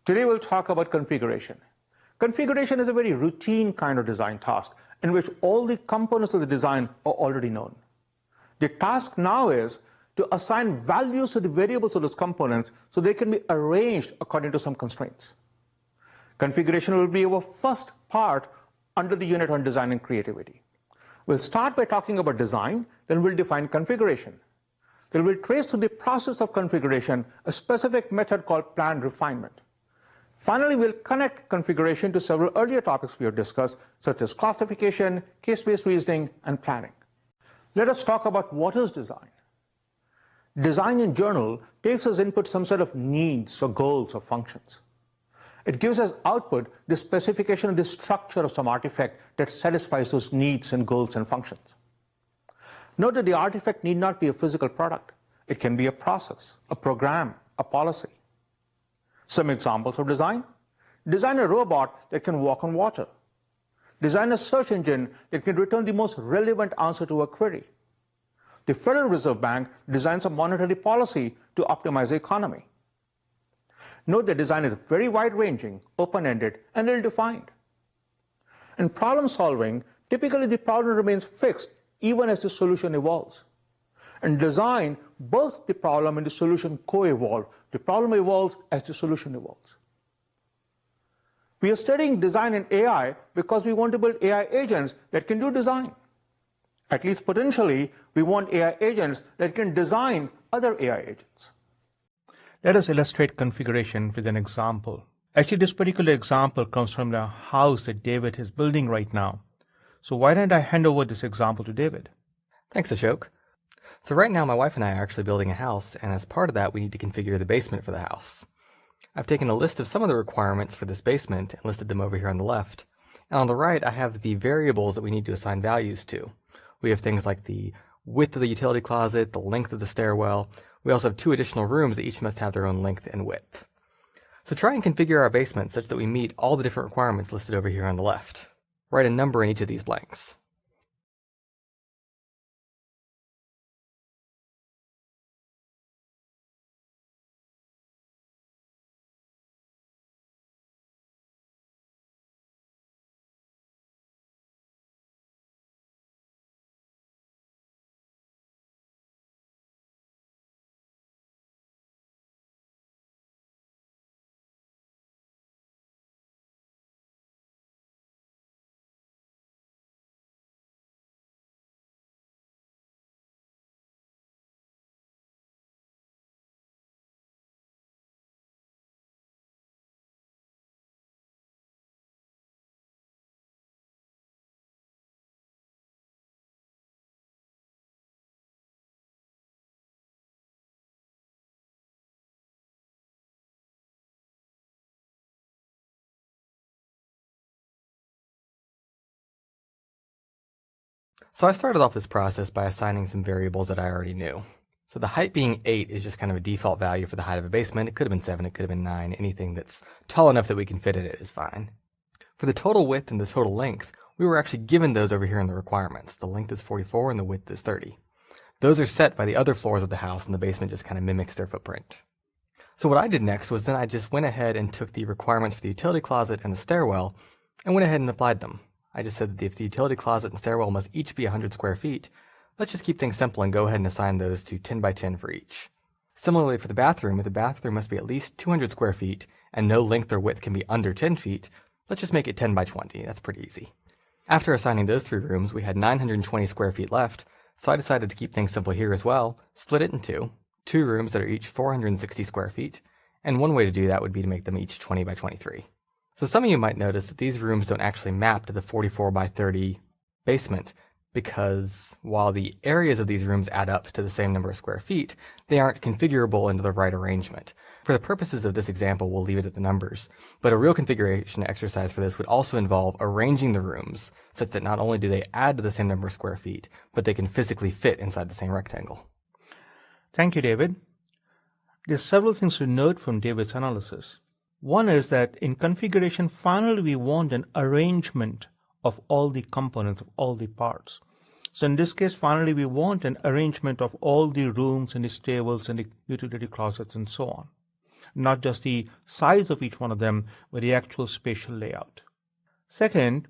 Today we'll talk about configuration. Configuration is a very routine kind of design task in which all the components of the design are already known. The task now is to assign values to the variables of those components so they can be arranged according to some constraints. Configuration will be our first part under the unit on design and creativity. We'll start by talking about design, then we'll define configuration. Then we'll trace through the process of configuration a specific method called planned refinement. Finally, we'll connect configuration to several earlier topics we have discussed, such as classification, case-based reasoning, and planning. Let us talk about what is design. Design in general takes as input some set of needs or goals or functions. It gives as output the specification of the structure of some artifact that satisfies those needs and goals and functions. Note that the artifact need not be a physical product. It can be a process, a program, a policy. Some examples of design: design a robot that can walk on water. Design a search engine that can return the most relevant answer to a query. The Federal Reserve Bank designs a monetary policy to optimize the economy. Note that design is very wide-ranging, open-ended, and ill-defined. In problem solving, typically the problem remains fixed even as the solution evolves. In design, both the problem and the solution co-evolve. The problem evolves as the solution evolves. We are studying design in AI because we want to build AI agents that can do design. At least potentially, we want AI agents that can design other AI agents. Let us illustrate configuration with an example. Actually, this particular example comes from the house that David is building right now. So why don't I hand over this example to David? Thanks, Ashok. So right now, my wife and I are actually building a house, and as part of that, we need to configure the basement for the house. I've taken a list of some of the requirements for this basement and listed them over here on the left. And on the right, I have the variables that we need to assign values to. We have things like the width of the utility closet, the length of the stairwell. We also have 2 additional rooms that each must have their own length and width. So try and configure our basement such that we meet all the different requirements listed over here on the left. Write a number in each of these blanks. So I started off this process by assigning some variables that I already knew. So the height being 8 is just kind of a default value for the height of a basement. It could have been 7, it could have been 9. Anything that's tall enough that we can fit in it is fine. For the total width and the total length, we were actually given those over here in the requirements. The length is 44 and the width is 30. Those are set by the other floors of the house, and the basement just kind of mimics their footprint. So what I did next was then I just went ahead and took the requirements for the utility closet and the stairwell and went ahead and applied them. I just said that if the utility closet and stairwell must each be 100 square feet, let's just keep things simple and go ahead and assign those to 10 by 10 for each. Similarly for the bathroom, if the bathroom must be at least 200 square feet and no length or width can be under 10 feet, let's just make it 10 by 20. That's pretty easy. After assigning those 3 rooms, we had 920 square feet left, so I decided to keep things simple here as well, split it in 2 rooms that are each 460 square feet, and one way to do that would be to make them each 20 by 23. So some of you might notice that these rooms don't actually map to the 44 by 30 basement, because while the areas of these rooms add up to the same number of square feet, they aren't configurable into the right arrangement. For the purposes of this example, we'll leave it at the numbers, but a real configuration exercise for this would also involve arranging the rooms such that not only do they add to the same number of square feet, but they can physically fit inside the same rectangle. Thank you, David. There's several things to note from David's analysis. One is that in configuration, finally we want an arrangement of all the components, of all the parts. So in this case, finally we want an arrangement of all the rooms and the stables and the utility closets and so on. not just the size of each one of them, but the actual spatial layout. Second,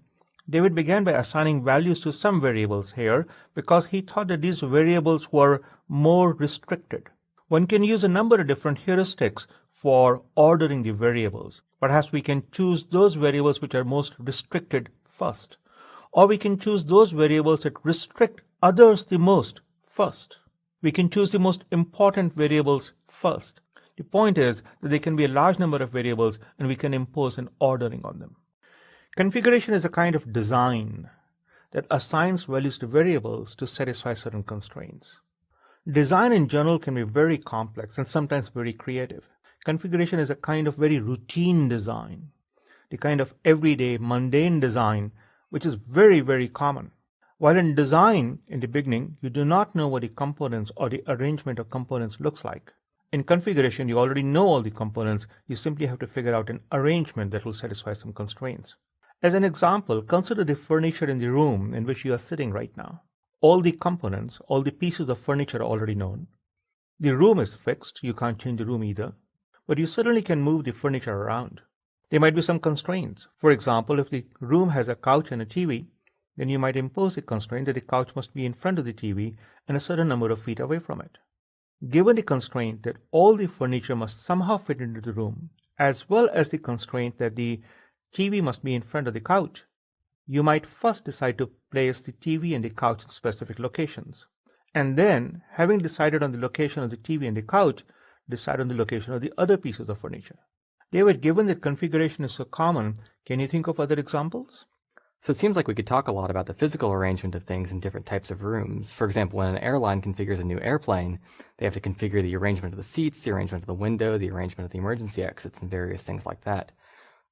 David began by assigning values to some variables here because he thought that these variables were more restricted. One can use a number of different heuristics for ordering the variables. Perhaps we can choose those variables which are most restricted first, or we can choose those variables that restrict others the most first. We can choose the most important variables first. The point is that there can be a large number of variables and we can impose an ordering on them. Configuration is a kind of design that assigns values to variables to satisfy certain constraints. Design in general can be very complex and sometimes very creative. Configuration is a kind of very routine design, the kind of everyday, mundane design, which is very, very common. While in design, in the beginning, you do not know what the components or the arrangement of components looks like. In configuration, you already know all the components. You simply have to figure out an arrangement that will satisfy some constraints. As an example, consider the furniture in the room in which you are sitting right now. All the components, all the pieces of furniture are already known. The room is fixed. You can't change the room either. But you certainly can move the furniture around. There might be some constraints. For example, if the room has a couch and a TV, then you might impose a constraint that the couch must be in front of the TV and a certain number of feet away from it. Given the constraint that all the furniture must somehow fit into the room, as well as the constraint that the TV must be in front of the couch, you might first decide to place the TV and the couch in specific locations. And then, having decided on the location of the TV and the couch, decide on the location of the other pieces of furniture. David, given that configuration is so common, can you think of other examples? So it seems like we could talk a lot about the physical arrangement of things in different types of rooms. For example, when an airline configures a new airplane, they have to configure the arrangement of the seats, the arrangement of the window, the arrangement of the emergency exits, and various things like that.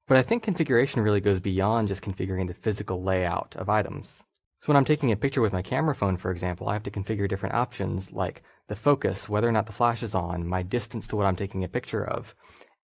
But I think configuration really goes beyond just configuring the physical layout of items. So when I'm taking a picture with my camera phone, for example, I have to configure different options like the focus, whether or not the flash is on, my distance to what I'm taking a picture of,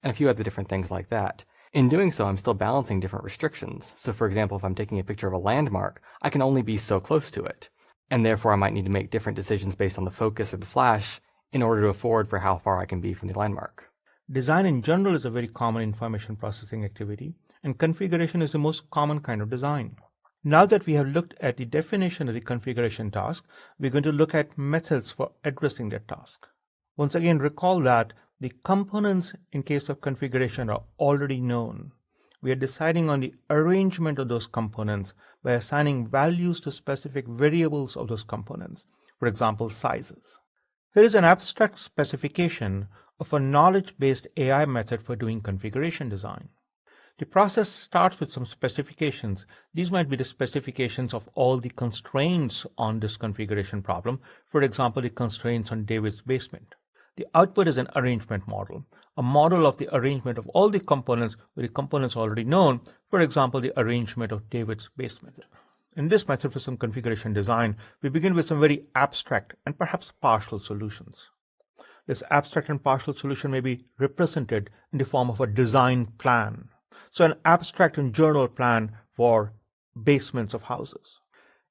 and a few other different things like that. In doing so, I'm still balancing different restrictions. So for example, if I'm taking a picture of a landmark, I can only be so close to it. And therefore, I might need to make different decisions based on the focus or the flash in order to afford for how far I can be from the landmark. Design in general is a very common information processing activity, and configuration is the most common kind of design. Now that we have looked at the definition of the configuration task, we're going to look at methods for addressing that task. Once again, recall that the components in case of configuration are already known. We are deciding on the arrangement of those components by assigning values to specific variables of those components, for example, sizes. Here is an abstract specification of a knowledge-based AI method for doing configuration design. The process starts with some specifications. These might be the specifications of all the constraints on this configuration problem. For example, the constraints on David's basement. The output is an arrangement model, a model of the arrangement of all the components with the components already known, for example, the arrangement of David's basement. In this method for some configuration design, we begin with some very abstract and perhaps partial solutions. This abstract and partial solution may be represented in the form of a design plan. So an abstract and general plan for basements of houses.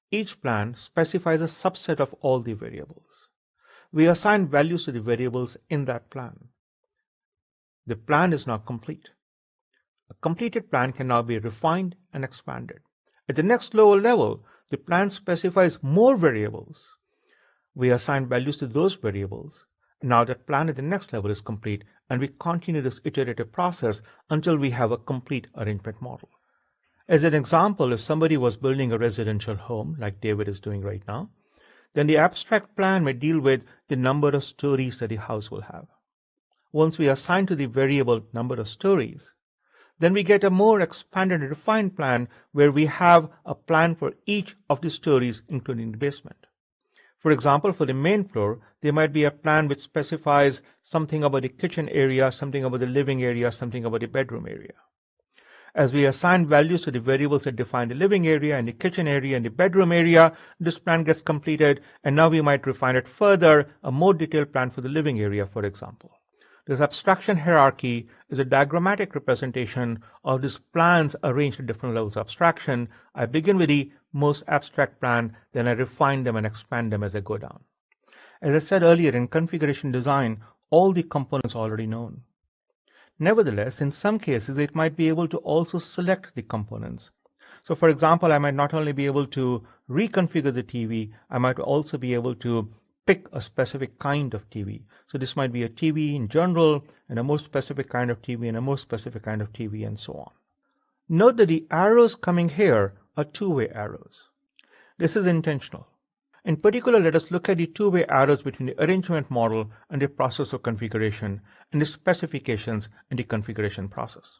Each plan specifies a subset of all the variables. We assign values to the variables in that plan. The plan is now complete. A completed plan can now be refined and expanded. At the next lower level, the plan specifies more variables. We assign values to those variables. Now that plan at the next level is complete, and we continue this iterative process until we have a complete arrangement model. As an example, if somebody was building a residential home, like David is doing right now, then the abstract plan may deal with the number of stories that the house will have. Once we assign to the variable number of stories, then we get a more expanded and refined plan where we have a plan for each of the stories, including the basement. For example, for the main floor, there might be a plan which specifies something about the kitchen area, something about the living area, something about the bedroom area. As we assign values to the variables that define the living area and the kitchen area and the bedroom area, this plan gets completed, and now we might refine it further, a more detailed plan for the living area, for example. This abstraction hierarchy is a diagrammatic representation of these plans arranged at different levels of abstraction. I begin with the most abstract plan, then I refine them and expand them as I go down. As I said earlier, in configuration design, all the components are already known. Nevertheless, in some cases, it might be able to also select the components. So for example, I might not only be able to reconfigure the TV, I might also be able to pick a specific kind of TV. So this might be a TV in general, and a more specific kind of TV, and a more specific kind of TV, and so on. Note that the arrows coming here are two-way arrows. This is intentional. In particular, let us look at the two-way arrows between the arrangement model and the process of configuration, and the specifications in the configuration process.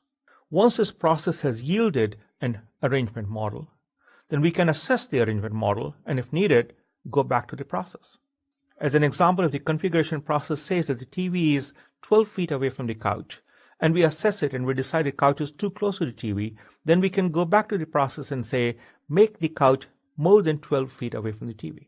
Once this process has yielded an arrangement model, then we can assess the arrangement model, and if needed, go back to the process. As an example, if the configuration process says that the TV is 12 feet away from the couch, and we assess it and we decide the couch is too close to the TV, then we can go back to the process and say, make the couch more than 12 feet away from the TV.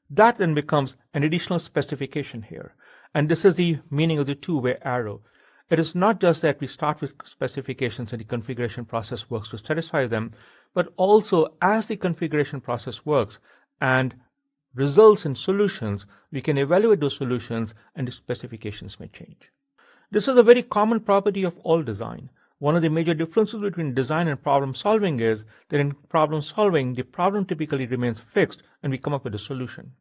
That then becomes an additional specification here. And this is the meaning of the two-way arrow. It is not just that we start with specifications and the configuration process works to satisfy them, but also as the configuration process works and results in solutions, we can evaluate those solutions and the specifications may change. This is a very common property of all design. One of the major differences between design and problem solving is that in problem solving, the problem typically remains fixed and we come up with a solution.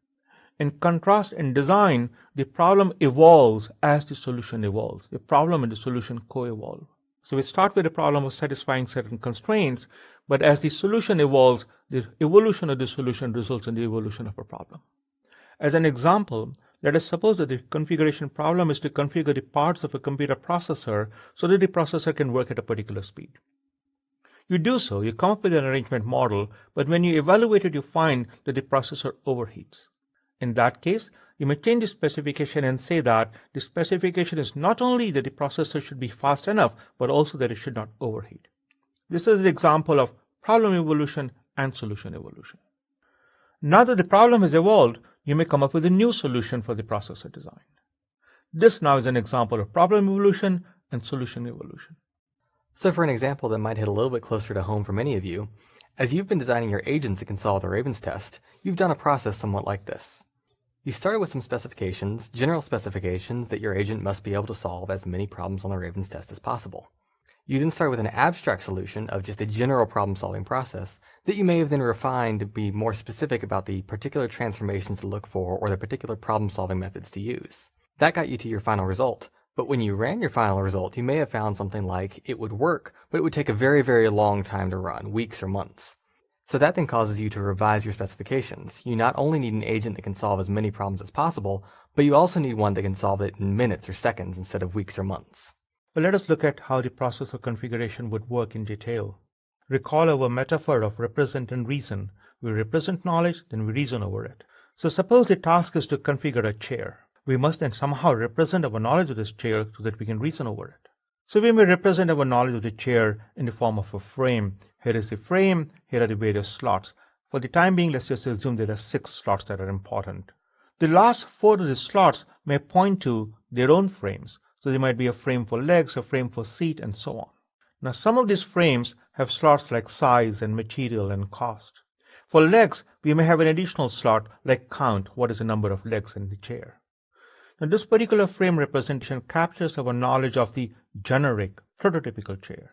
In contrast, in design, the problem evolves as the solution evolves. The problem and the solution co-evolve. So we start with a problem of satisfying certain constraints, but as the solution evolves, the evolution of the solution results in the evolution of a problem. As an example, let us suppose that the configuration problem is to configure the parts of a computer processor so that the processor can work at a particular speed. You do so, you come up with an arrangement model, but when you evaluate it, you find that the processor overheats. In that case, you may change the specification and say that the specification is not only that the processor should be fast enough, but also that it should not overheat. This is an example of problem evolution and solution evolution. Now that the problem has evolved, you may come up with a new solution for the processor design. This now is an example of problem evolution and solution evolution. So for an example that might hit a little bit closer to home for many of you, as you've been designing your agents that can solve the Ravens test, you've done a process somewhat like this. You started with some specifications, general specifications that your agent must be able to solve as many problems on the Ravens test as possible. You then start with an abstract solution of just a general problem-solving process that you may have then refined to be more specific about the particular transformations to look for or the particular problem-solving methods to use. That got you to your final result, but when you ran your final result, you may have found something like it would work, but it would take a very, very long time to run, weeks or months. So that then causes you to revise your specifications. You not only need an agent that can solve as many problems as possible, but you also need one that can solve it in minutes or seconds instead of weeks or months. Well, let us look at how the process of configuration would work in detail. Recall our metaphor of represent and reason. We represent knowledge, then we reason over it. So suppose the task is to configure a chair. We must then somehow represent our knowledge of this chair so that we can reason over it. So we may represent our knowledge of the chair in the form of a frame. Here is the frame, here are the various slots. For the time being, let's just assume there are 6 slots that are important. The last 4 of the slots may point to their own frames. So there might be a frame for legs, a frame for seat, and so on. Now some of these frames have slots like size and material and cost. For legs, we may have an additional slot like count, what is the number of legs in the chair. Now this particular frame representation captures our knowledge of the generic, prototypical chair.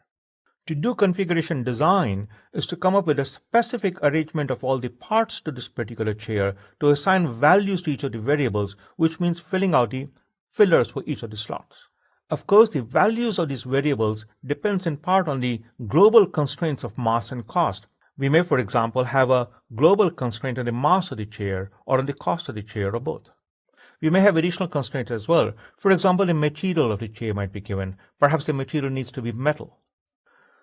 To do configuration design is to come up with a specific arrangement of all the parts to this particular chair to assign values to each of the variables, which means filling out the fillers for each of the slots. Of course, the values of these variables depends in part on the global constraints of mass and cost. We may, for example, have a global constraint on the mass of the chair or on the cost of the chair or both. We may have additional constraints as well. For example, the material of the chair might be given. Perhaps the material needs to be metal.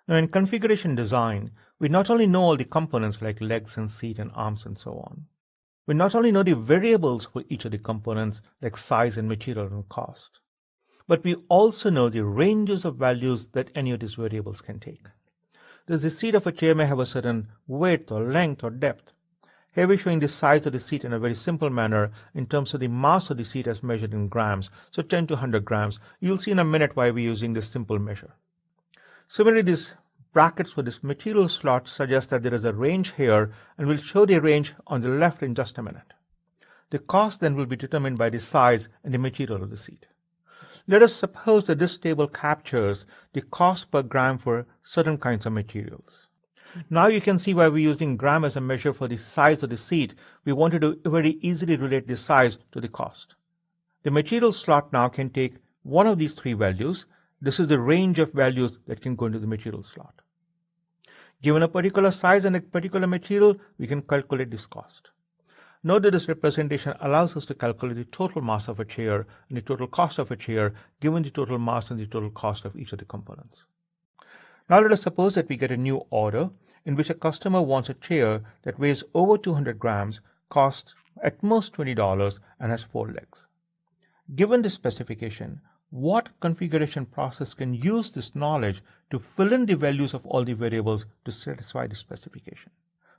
Now, in configuration design, we not only know all the components like legs and seat and arms and so on. We not only know the variables for each of the components like size and material and cost, but we also know the ranges of values that any of these variables can take. Thus, the seat of a chair may have a certain width or length or depth. Here we're showing the size of the seat in a very simple manner in terms of the mass of the seat as measured in grams, so 10 to 100 grams. You'll see in a minute why we're using this simple measure. Similarly, these brackets for this material slot suggest that there is a range here, and we'll show the range on the left in just a minute. The cost then will be determined by the size and the material of the seat. Let us suppose that this table captures the cost per gram for certain kinds of materials. Now you can see why we're using gram as a measure for the size of the seat. We wanted to very easily relate the size to the cost. The material slot now can take one of these three values. This is the range of values that can go into the material slot. Given a particular size and a particular material, we can calculate this cost. Note that this representation allows us to calculate the total mass of a chair and the total cost of a chair given the total mass and the total cost of each of the components. Now let us suppose that we get a new order in which a customer wants a chair that weighs over 200 grams, costs at most $20, and has 4 legs. Given this specification, what configuration process can use this knowledge to fill in the values of all the variables to satisfy the specification?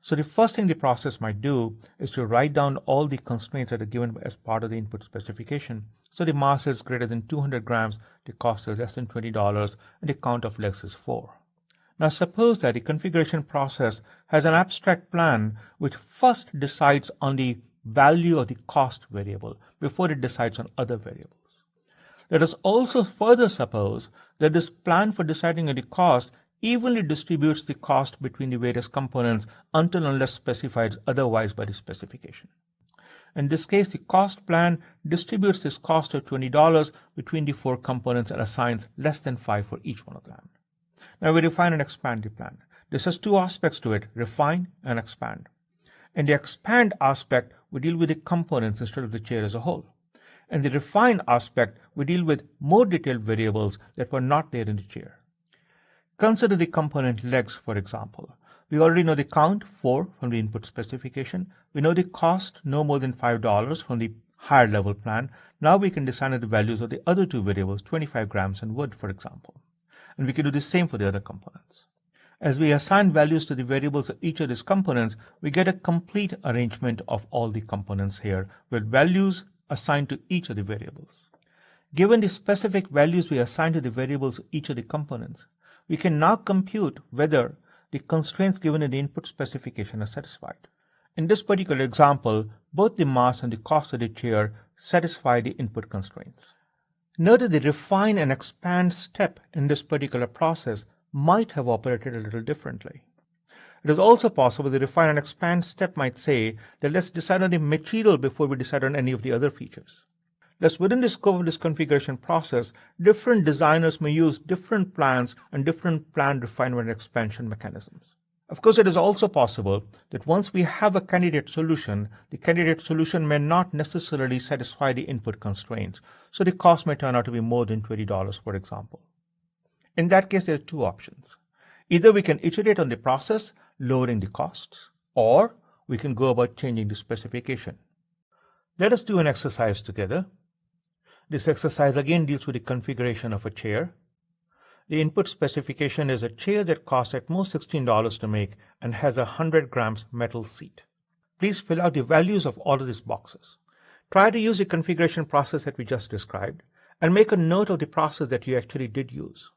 So the first thing the process might do is to write down all the constraints that are given as part of the input specification. So the mass is greater than 200 grams, the cost is less than $20, and the count of legs is 4. Now suppose that the configuration process has an abstract plan which first decides on the value of the cost variable before it decides on other variables. Let us also further suppose that this plan for deciding on the cost evenly distributes the cost between the various components until unless specified otherwise by the specification. In this case, the cost plan distributes this cost of $20 between the 4 components and assigns less than 5 for each one of them. Now we refine and expand the plan. This has 2 aspects to it, refine and expand. In the expand aspect, we deal with the components instead of the chair as a whole. In the refine aspect, we deal with more detailed variables that were not there in the chair. Consider the component legs, for example. We already know the count, 4, from the input specification. We know the cost, no more than $5 from the higher level plan. Now we can decide the values of the other 2 variables, 25 grams and wood, for example. And we can do the same for the other components. As we assign values to the variables of each of these components, we get a complete arrangement of all the components here, with values assigned to each of the variables. Given the specific values we assign to the variables of each of the components, we can now compute whether the constraints given in the input specification are satisfied. In this particular example, both the mass and the cost of the chair satisfy the input constraints. Note that the refine and expand step in this particular process might have operated a little differently. It is also possible the refine and expand step might say that let's decide on the material before we decide on any of the other features. Thus, within the scope of this configuration process, different designers may use different plans and different plan refinement and expansion mechanisms. Of course, it is also possible that once we have a candidate solution, the candidate solution may not necessarily satisfy the input constraints, so the cost may turn out to be more than $20, for example. In that case, there are 2 options. Either we can iterate on the process, lowering the costs, or we can go about changing the specification. Let us do an exercise together. This exercise again deals with the configuration of a chair. The input specification is a chair that costs at most $16 to make and has a 100 grams metal seat. Please fill out the values of all of these boxes. Try to use the configuration process that we just described and make a note of the process that you actually did use.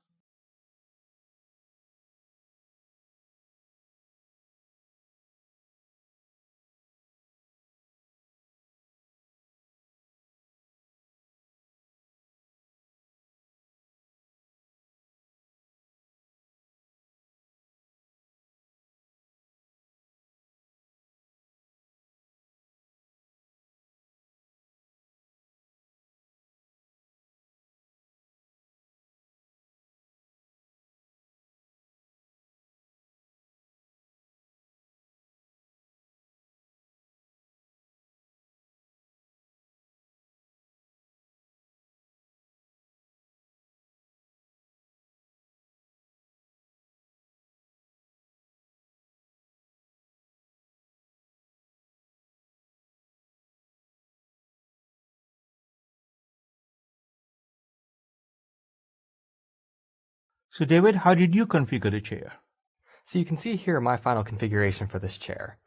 So David, how did you configure the chair? So you can see here my final configuration for this chair.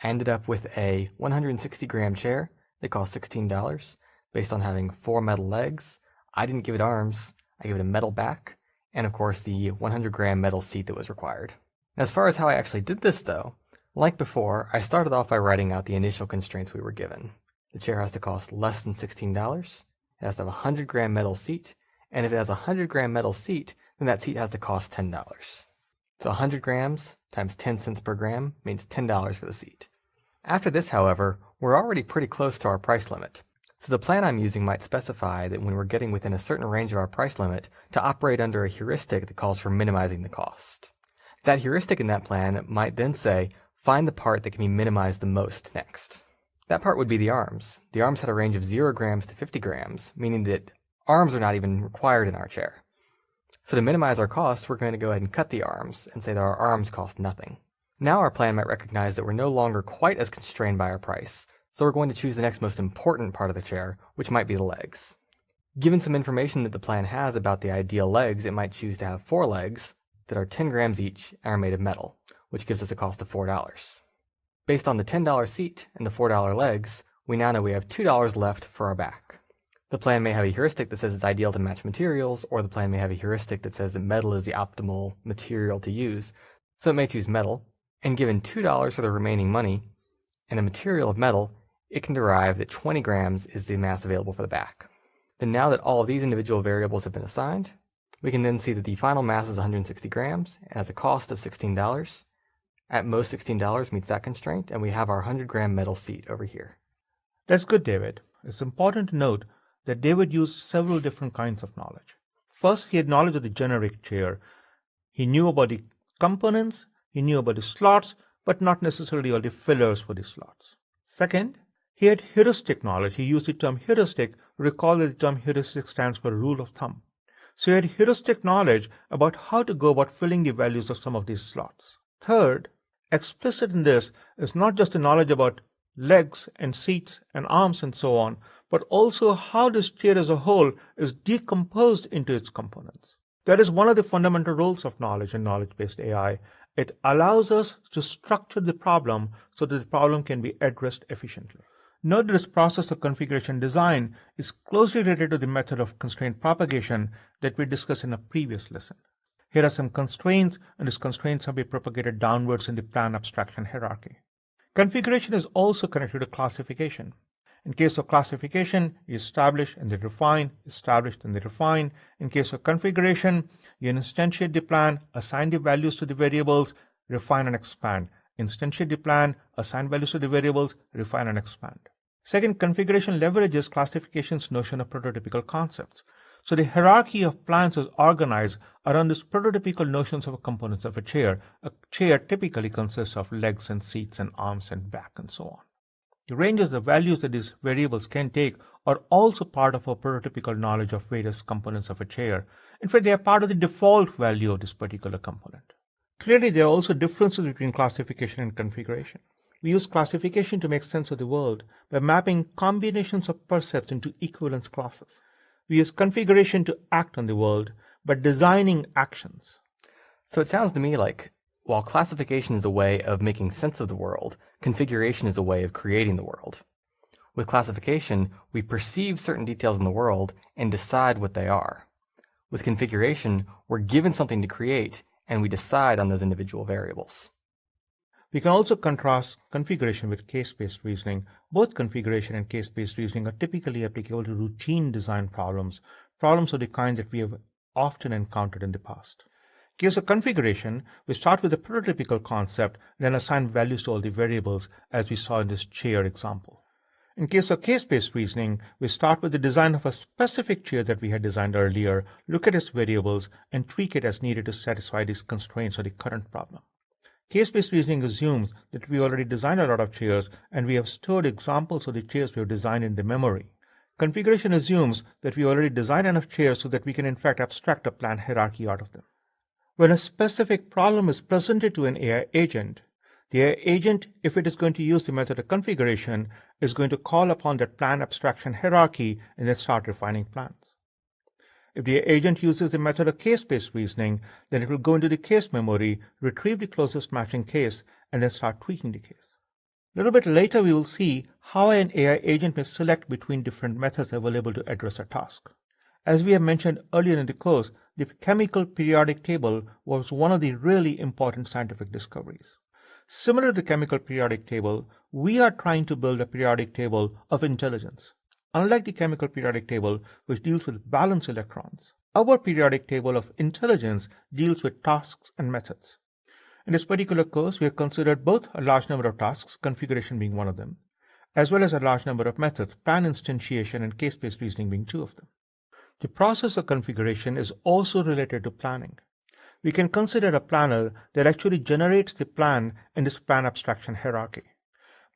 I ended up with a 160 gram chair that cost $16 based on having 4 metal legs. I didn't give it arms, I gave it a metal back, and of course the 100 gram metal seat that was required. As far as how I actually did this though, like before, I started off by writing out the initial constraints we were given. The chair has to cost less than $16, it has to have a 100 gram metal seat, and if it has a 100-gram metal seat, then that seat has to cost $10. So 100 grams times 10 cents per gram means $10 for the seat. After this, however, we're already pretty close to our price limit. So the plan I'm using might specify that when we're getting within a certain range of our price limit, to operate under a heuristic that calls for minimizing the cost. That heuristic in that plan might then say, find the part that can be minimized the most next. That part would be the arms. The arms had a range of 0 grams to 50 grams, meaning that arms are not even required in our chair. So to minimize our costs, we're going to go ahead and cut the arms and say that our arms cost nothing. Now our plan might recognize that we're no longer quite as constrained by our price, so we're going to choose the next most important part of the chair, which might be the legs. Given some information that the plan has about the ideal legs, it might choose to have 4 legs that are 10 grams each and are made of metal, which gives us a cost of $4. Based on the $10 seat and the $4 legs, we now know we have $2 left for our back. The plan may have a heuristic that says it's ideal to match materials, or the plan may have a heuristic that says that metal is the optimal material to use, so it may choose metal, and given $2 for the remaining money and the material of metal, it can derive that 20 grams is the mass available for the back. Then now that all of these individual variables have been assigned, we can then see that the final mass is 160 grams and has a cost of $16. At most, $16 meets that constraint, and we have our 100-gram metal seat over here. That's good, David. It's important to note that David used several different kinds of knowledge. First, he had knowledge of the generic chair. He knew about the components, he knew about the slots, but not necessarily all the fillers for the slots. Second, he had heuristic knowledge. He used the term heuristic. Recall that the term heuristic stands for rule of thumb. So he had heuristic knowledge about how to go about filling the values of some of these slots. Third, explicit in this is not just the knowledge about legs and seats and arms and so on, but also how this chair as a whole is decomposed into its components. That is one of the fundamental roles of knowledge and knowledge-based AI. It allows us to structure the problem so that the problem can be addressed efficiently. Note that this process of configuration design is closely related to the method of constraint propagation that we discussed in a previous lesson. Here are some constraints, and these constraints have been propagated downwards in the plan abstraction hierarchy. Configuration is also connected to classification. In case of classification, you establish and then refine, establish and then refine. In case of configuration, you instantiate the plan, assign the values to the variables, refine and expand. Instantiate the plan, assign values to the variables, refine and expand. Second, configuration leverages classification's notion of prototypical concepts. So the hierarchy of plans is organized around these prototypical notions of components of a chair. A chair typically consists of legs and seats and arms and back and so on. The ranges of values that these variables can take are also part of our prototypical knowledge of various components of a chair. In fact, they are part of the default value of this particular component. Clearly, there are also differences between classification and configuration. We use classification to make sense of the world by mapping combinations of percepts into equivalence classes. We use configuration to act on the world by designing actions. So it sounds to me like while classification is a way of making sense of the world, configuration is a way of creating the world. With classification, we perceive certain details in the world and decide what they are. With configuration, we're given something to create and we decide on those individual variables. We can also contrast configuration with case-based reasoning. Both configuration and case-based reasoning are typically applicable to routine design problems of the kind that we have often encountered in the past. In case of configuration, we start with a prototypical concept, then assign values to all the variables, as we saw in this chair example. In case of case-based reasoning, we start with the design of a specific chair that we had designed earlier, look at its variables, and tweak it as needed to satisfy these constraints of the current problem. Case-based reasoning assumes that we already designed a lot of chairs and we have stored examples of the chairs we have designed in the memory. Configuration assumes that we already designed enough chairs so that we can in fact abstract a plan hierarchy out of them. When a specific problem is presented to an AI agent, the AI agent, if it is going to use the method of configuration, is going to call upon that plan abstraction hierarchy and then start refining plans. If the agent uses the method of case-based reasoning, then it will go into the case memory, retrieve the closest matching case, and then start tweaking the case. A little bit later, we will see how an AI agent may select between different methods available to address a task. As we have mentioned earlier in the course, the chemical periodic table was one of the really important scientific discoveries. Similar to the chemical periodic table, we are trying to build a periodic table of intelligence. Unlike the chemical periodic table, which deals with valence electrons, our periodic table of intelligence deals with tasks and methods. In this particular course, we have considered both a large number of tasks, configuration being one of them, as well as a large number of methods, plan instantiation and case-based reasoning being two of them. The process of configuration is also related to planning. We can consider a planner that actually generates the plan in this plan abstraction hierarchy.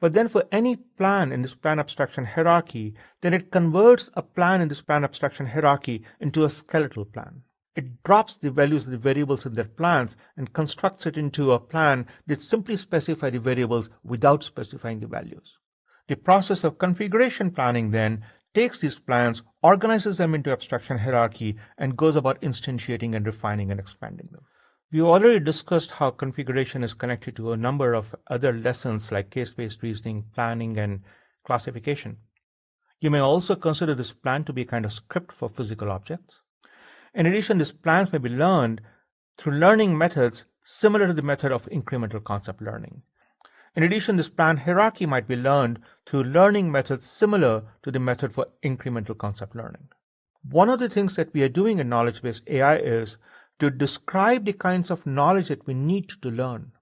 But then for any plan in this plan abstraction hierarchy, then it converts a plan in this plan abstraction hierarchy into a skeletal plan. It drops the values of the variables in their plans and constructs it into a plan that simply specifies the variables without specifying the values. The process of configuration planning then takes these plans, organizes them into abstraction hierarchy, and goes about instantiating and refining and expanding them. We already discussed how configuration is connected to a number of other lessons like case-based reasoning, planning, and classification. You may also consider this plan to be a kind of script for physical objects. In addition, these plans may be learned through learning methods similar to the method of incremental concept learning. In addition, this plan hierarchy might be learned through learning methods similar to the method for incremental concept learning. One of the things that we are doing in knowledge-based AI is to describe the kinds of knowledge that we need to learn.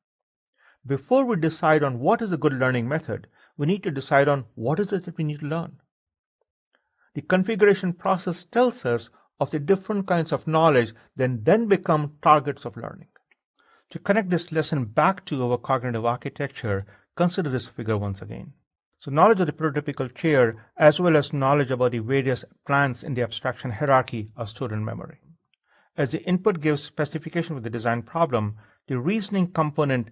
Before we decide on what is a good learning method, we need to decide on what is it that we need to learn. The configuration process tells us of the different kinds of knowledge that then become targets of learning. To connect this lesson back to our cognitive architecture, consider this figure once again. So knowledge of the prototypical chair as well as knowledge about the various plans in the abstraction hierarchy are stored in memory. As the input gives specification with the design problem, the reasoning component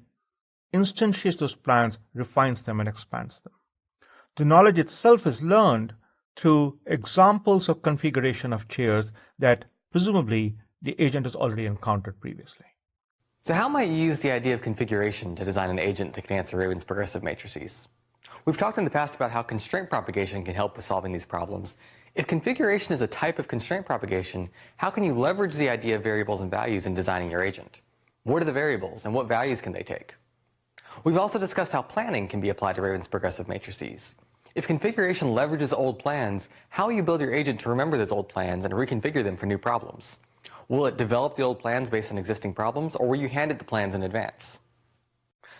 instantiates those plans, refines them, and expands them. The knowledge itself is learned through examples of configuration of chairs that presumably the agent has already encountered previously. So how might you use the idea of configuration to design an agent that can answer Raven's progressive matrices? We've talked in the past about how constraint propagation can help with solving these problems. If configuration is a type of constraint propagation, how can you leverage the idea of variables and values in designing your agent? What are the variables and what values can they take? We've also discussed how planning can be applied to Raven's progressive matrices. If configuration leverages old plans, how will you build your agent to remember those old plans and reconfigure them for new problems? Will it develop the old plans based on existing problems, or will you hand it the plans in advance?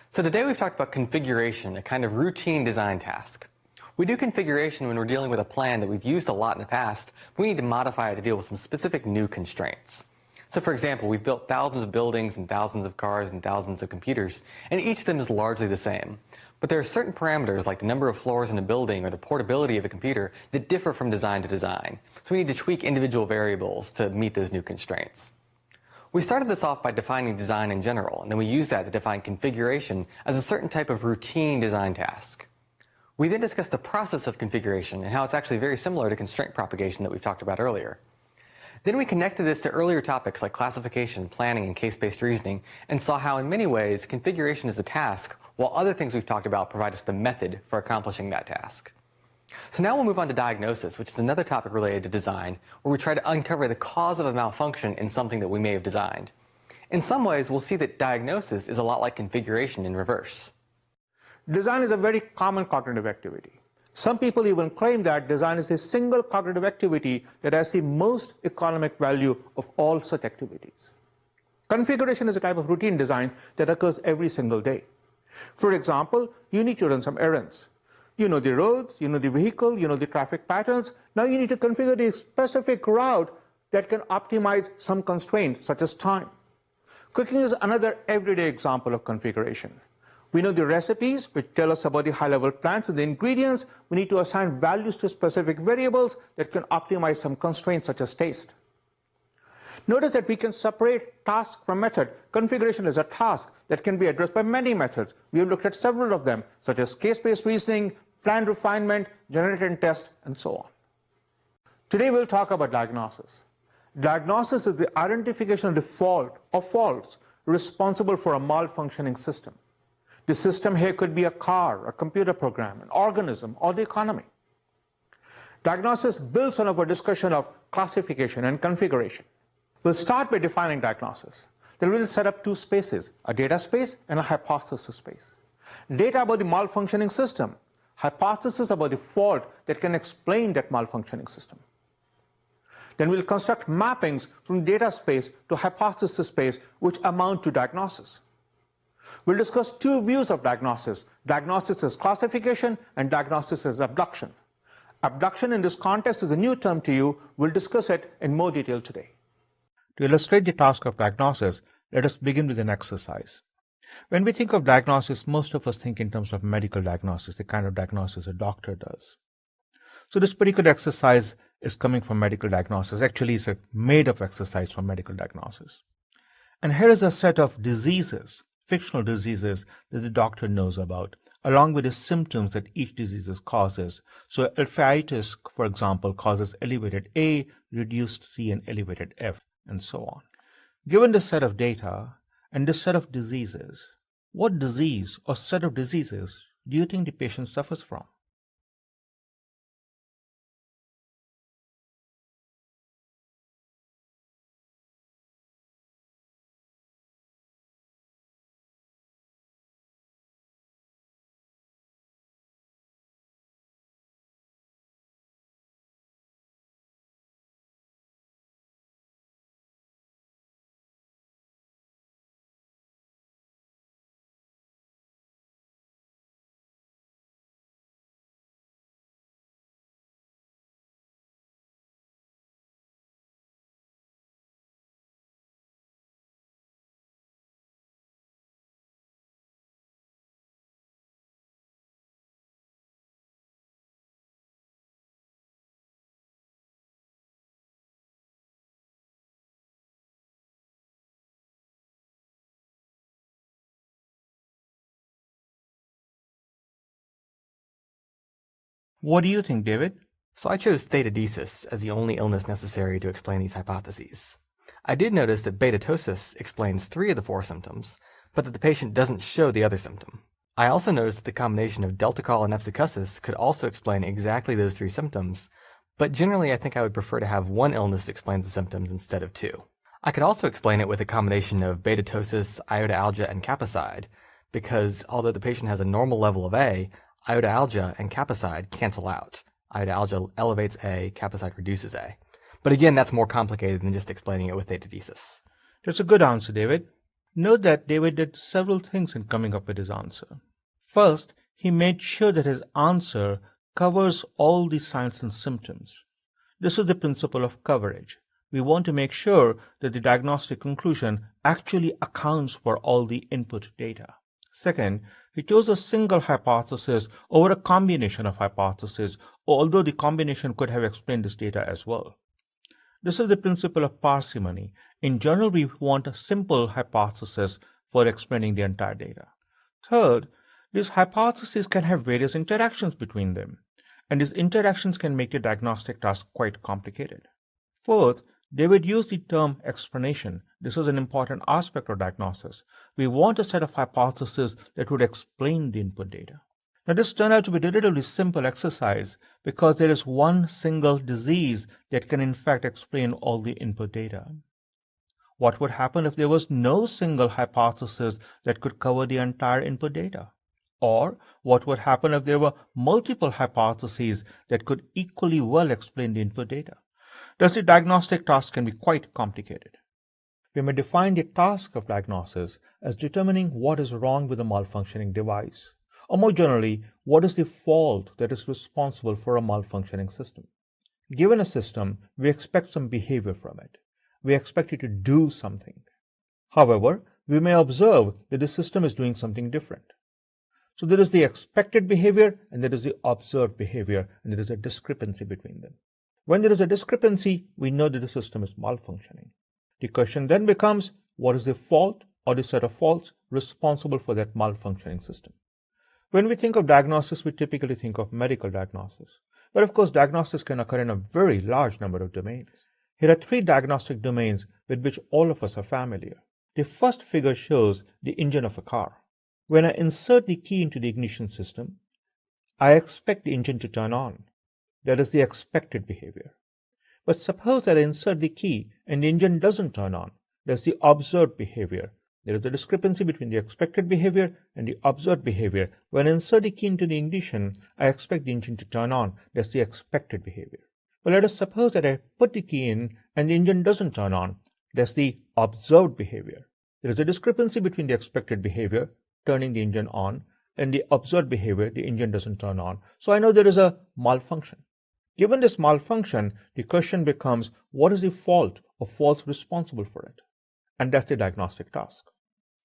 So today we've talked about configuration, a kind of routine design task. We do configuration when we're dealing with a plan that we've used a lot in the past, but we need to modify it to deal with some specific new constraints. So for example, we've built thousands of buildings and thousands of cars and thousands of computers, and each of them is largely the same. But there are certain parameters like the number of floors in a building or the portability of a computer that differ from design to design. So we need to tweak individual variables to meet those new constraints. We started this off by defining design in general, and then we used that to define configuration as a certain type of routine design task. We then discussed the process of configuration and how it's actually very similar to constraint propagation that we've talked about earlier. Then we connected this to earlier topics like classification, planning, and case-based reasoning, and saw how in many ways configuration is a task, while other things we've talked about provide us the method for accomplishing that task. So now we'll move on to diagnosis, which is another topic related to design, where we try to uncover the cause of a malfunction in something that we may have designed. In some ways, we'll see that diagnosis is a lot like configuration in reverse. Design is a very common cognitive activity. Some people even claim that design is a single cognitive activity that has the most economic value of all such activities. Configuration is a type of routine design that occurs every single day. For example, you need to run some errands. You know the roads, you know the vehicle, you know the traffic patterns. Now you need to configure the specific route that can optimize some constraint, such as time. Cooking is another everyday example of configuration. We know the recipes, which tell us about the high-level plans and the ingredients. We need to assign values to specific variables that can optimize some constraints, such as taste. Notice that we can separate task from method. Configuration is a task that can be addressed by many methods. We have looked at several of them, such as case-based reasoning, plan refinement, generate and test, and so on. Today we'll talk about diagnosis. Diagnosis is the identification of the fault or faults responsible for a malfunctioning system. The system here could be a car, a computer program, an organism, or the economy. Diagnosis builds on our discussion of classification and configuration. We'll start by defining diagnosis. Then we'll set up two spaces, a data space and a hypothesis space. Data about the malfunctioning system, hypothesis about the fault that can explain that malfunctioning system. Then we'll construct mappings from data space to hypothesis space, which amount to diagnosis. We'll discuss two views of diagnosis: diagnosis as classification and diagnosis as abduction. Abduction in this context is a new term to you. We'll discuss it in more detail today. To illustrate the task of diagnosis, let us begin with an exercise. When we think of diagnosis, most of us think in terms of medical diagnosis, the kind of diagnosis a doctor does. So this particular exercise is coming from medical diagnosis. Actually, it's a made-up exercise from medical diagnosis. And here is a set of diseases, fictional diseases, that the doctor knows about, along with the symptoms that each disease causes. So uveitis, for example, causes elevated A, reduced C, and elevated F, and so on. Given this set of data and this set of diseases, what disease or set of diseases do you think the patient suffers from? What do you think, David? So I chose deduce as the only illness necessary to explain these hypotheses. I did notice that beta-ptosis explains 3 of the 4 symptoms, but that the patient doesn't show the other symptom. I also noticed that the combination of delta call and epsicusis could also explain exactly those 3 symptoms, but generally I think I would prefer to have one illness that explains the symptoms instead of 2. I could also explain it with a combination of beta-ptosis, iodalgia, and capacide, because although the patient has a normal level of A, iodalgia and capacide cancel out. Iodalgia elevates A, capacide reduces A. But again, that's more complicated than just explaining it with deduce. That's a good answer, David. Note that David did several things in coming up with his answer. First, he made sure that his answer covers all the signs and symptoms. This is the principle of coverage. We want to make sure that the diagnostic conclusion actually accounts for all the input data. Second, he chose a single hypothesis over a combination of hypotheses, although the combination could have explained this data as well. This is the principle of parsimony. In general, we want a simple hypothesis for explaining the entire data. Third, these hypotheses can have various interactions between them, and these interactions can make the diagnostic task quite complicated. Fourth, David used the term explanation. This is an important aspect of diagnosis. We want a set of hypotheses that would explain the input data. Now, this turned out to be a relatively simple exercise because there is one single disease that can in fact explain all the input data. What would happen if there was no single hypothesis that could cover the entire input data? Or what would happen if there were multiple hypotheses that could equally well explain the input data? Thus, the diagnostic task can be quite complicated. We may define the task of diagnosis as determining what is wrong with a malfunctioning device, or more generally, what is the fault that is responsible for a malfunctioning system. Given a system, we expect some behavior from it. We expect it to do something. However, we may observe that the system is doing something different. So there is the expected behavior and there is the observed behavior, and there is a discrepancy between them. When there is a discrepancy, we know that the system is malfunctioning. The question then becomes, what is the fault or the set of faults responsible for that malfunctioning system? When we think of diagnosis, we typically think of medical diagnosis. But of course, diagnosis can occur in a very large number of domains. Here are 3 diagnostic domains with which all of us are familiar. The first figure shows the engine of a car. When I insert the key into the ignition system, I expect the engine to turn on. That is the expected behavior. But suppose that I insert the key and the engine doesn't turn on. That's the observed behavior. There is a discrepancy between the expected behavior and the observed behavior. When I insert the key into the ignition, I expect the engine to turn on. That's the expected behavior. Well, let us suppose that I put the key in and the engine doesn't turn on. That's the observed behavior. There is a discrepancy between the expected behavior, turning the engine on, and the observed behavior, the engine doesn't turn on. So I know there is a malfunction. Given this malfunction, the question becomes, what is the fault or faults responsible for it? And that's the diagnostic task.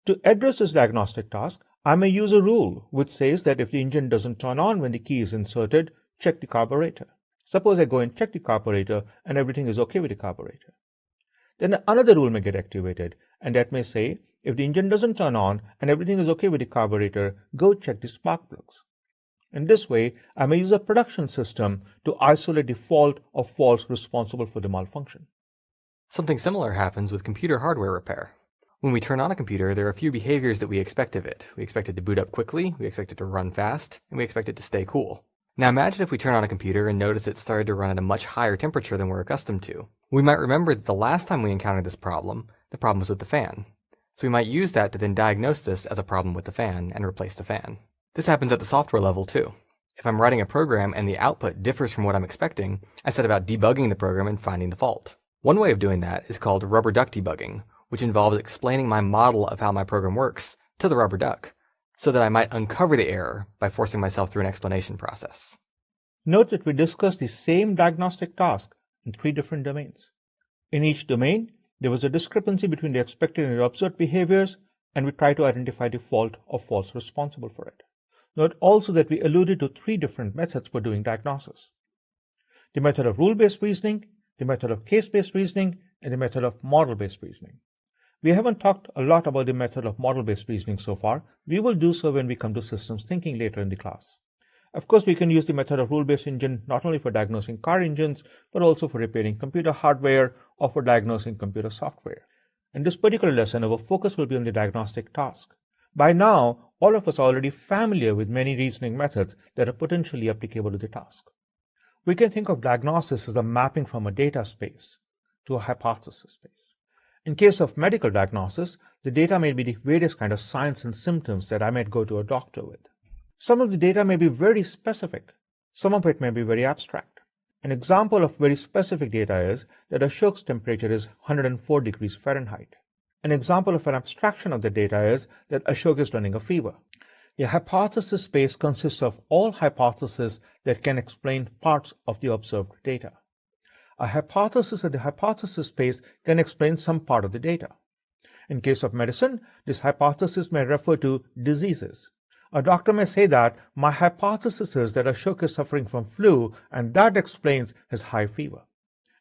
To address this diagnostic task, I may use a rule which says that if the engine doesn't turn on when the key is inserted, check the carburetor. Suppose I go and check the carburetor and everything is okay with the carburetor. Then another rule may get activated, and that may say, if the engine doesn't turn on and everything is okay with the carburetor, go check the spark plugs. In this way, I may use a production system to isolate the fault or faults responsible for the malfunction. Something similar happens with computer hardware repair. When we turn on a computer, there are a few behaviors that we expect of it. We expect it to boot up quickly, we expect it to run fast, and we expect it to stay cool. Now imagine if we turn on a computer and notice it started to run at a much higher temperature than we're accustomed to. We might remember that the last time we encountered this problem, the problem was with the fan. So we might use that to then diagnose this as a problem with the fan and replace the fan. This happens at the software level too. If I'm writing a program and the output differs from what I'm expecting, I set about debugging the program and finding the fault. One way of doing that is called rubber duck debugging, which involves explaining my model of how my program works to the rubber duck, so that I might uncover the error by forcing myself through an explanation process. Note that we discussed the same diagnostic task in 3 different domains. In each domain, there was a discrepancy between the expected and the observed behaviors, and we tried to identify the fault or faults responsible for it. Note also that we alluded to 3 different methods for doing diagnosis: the method of rule-based reasoning, the method of case-based reasoning, and the method of model-based reasoning. We haven't talked a lot about the method of model-based reasoning so far. We will do so when we come to systems thinking later in the class. Of course, we can use the method of rule-based engine not only for diagnosing car engines, but also for repairing computer hardware or for diagnosing computer software. In this particular lesson, our focus will be on the diagnostic task. By now, all of us are already familiar with many reasoning methods that are potentially applicable to the task. We can think of diagnosis as a mapping from a data space to a hypothesis space. In case of medical diagnosis, the data may be the various kinds of signs and symptoms that I might go to a doctor with. Some of the data may be very specific. Some of it may be very abstract. An example of very specific data is that Ashok's temperature is 104 degrees Fahrenheit. An example of an abstraction of the data is that Ashok is running a fever. The hypothesis space consists of all hypotheses that can explain parts of the observed data. A hypothesis in the hypothesis space can explain some part of the data. In case of medicine, this hypothesis may refer to diseases. A doctor may say that my hypothesis is that Ashok is suffering from flu, and that explains his high fever.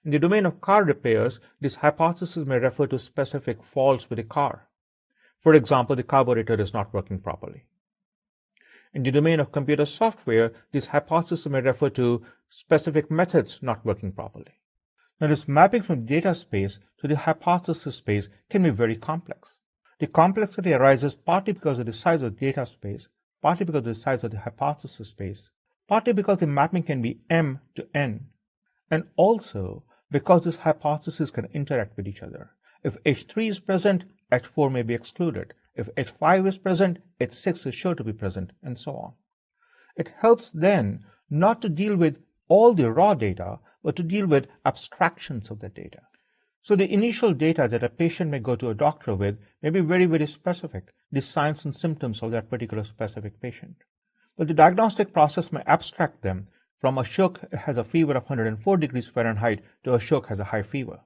In the domain of car repairs, this hypothesis may refer to specific faults with the car. For example, the carburetor is not working properly. In the domain of computer software, this hypothesis may refer to specific methods not working properly. Now, this mapping from the data space to the hypothesis space can be very complex. The complexity arises partly because of the size of the data space, partly because of the size of the hypothesis space, partly because the mapping can be M to N, and also because these hypotheses can interact with each other. If H3 is present, H4 may be excluded. If H5 is present, H6 is sure to be present, and so on. It helps then not to deal with all the raw data, but to deal with abstractions of that data. So the initial data that a patient may go to a doctor with may be very, very specific, the signs and symptoms of that particular specific patient. But the diagnostic process may abstract them from Ashok has a fever of 104 degrees Fahrenheit to Ashok has a high fever.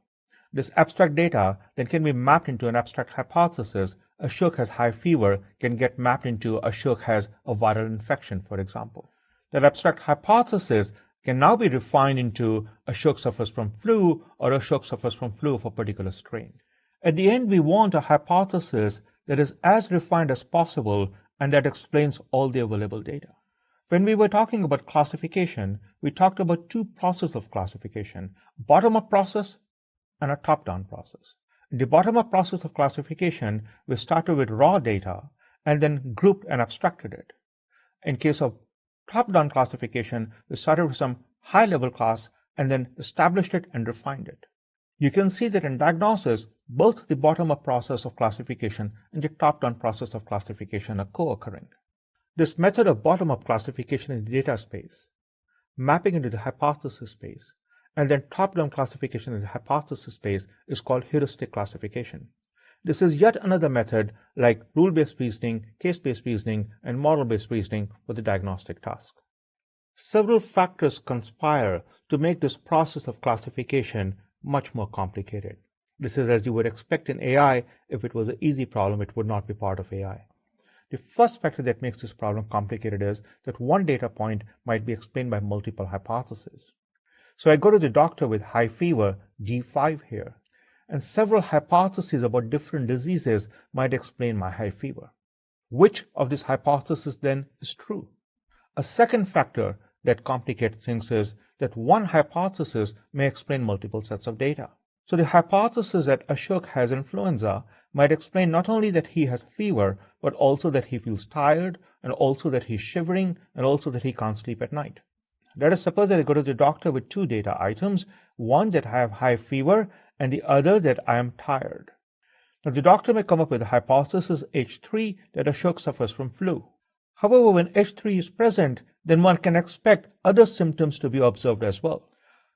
This abstract data then can be mapped into an abstract hypothesis. Ashok has high fever can get mapped into Ashok has a viral infection, for example. That abstract hypothesis can now be refined into Ashok suffers from flu or Ashok suffers from flu of a particular strain. At the end, we want a hypothesis that is as refined as possible and that explains all the available data. When we were talking about classification, we talked about 2 processes of classification, a bottom-up process and a top-down process. In the bottom-up process of classification, we started with raw data and then grouped and abstracted it. In case of top-down classification, we started with some high-level class and then established it and refined it. You can see that in diagnosis, both the bottom-up process of classification and the top-down process of classification are co-occurring. This method of bottom-up classification in the data space, mapping into the hypothesis space, And then top-down classification in the hypothesis space is called heuristic classification. This is yet another method like rule-based reasoning, case-based reasoning, and model-based reasoning for the diagnostic task. Several factors conspire to make this process of classification much more complicated. This is as you would expect in AI. If it was an easy problem, it would not be part of AI. The first factor that makes this problem complicated is that one data point might be explained by multiple hypotheses. So I go to the doctor with high fever, G5 here, and several hypotheses about different diseases might explain my high fever. Which of these hypotheses then is true? A second factor that complicates things is that one hypothesis may explain multiple sets of data. So the hypothesis that Ashok has influenza might explain not only that he has fever, but also that he feels tired, and also that he's shivering, and also that he can't sleep at night. Let us suppose that I go to the doctor with two data items, one that I have high fever and the other that I am tired. Now the doctor may come up with a hypothesis H3 that Ashok suffers from flu. However, when H3 is present, then one can expect other symptoms to be observed as well.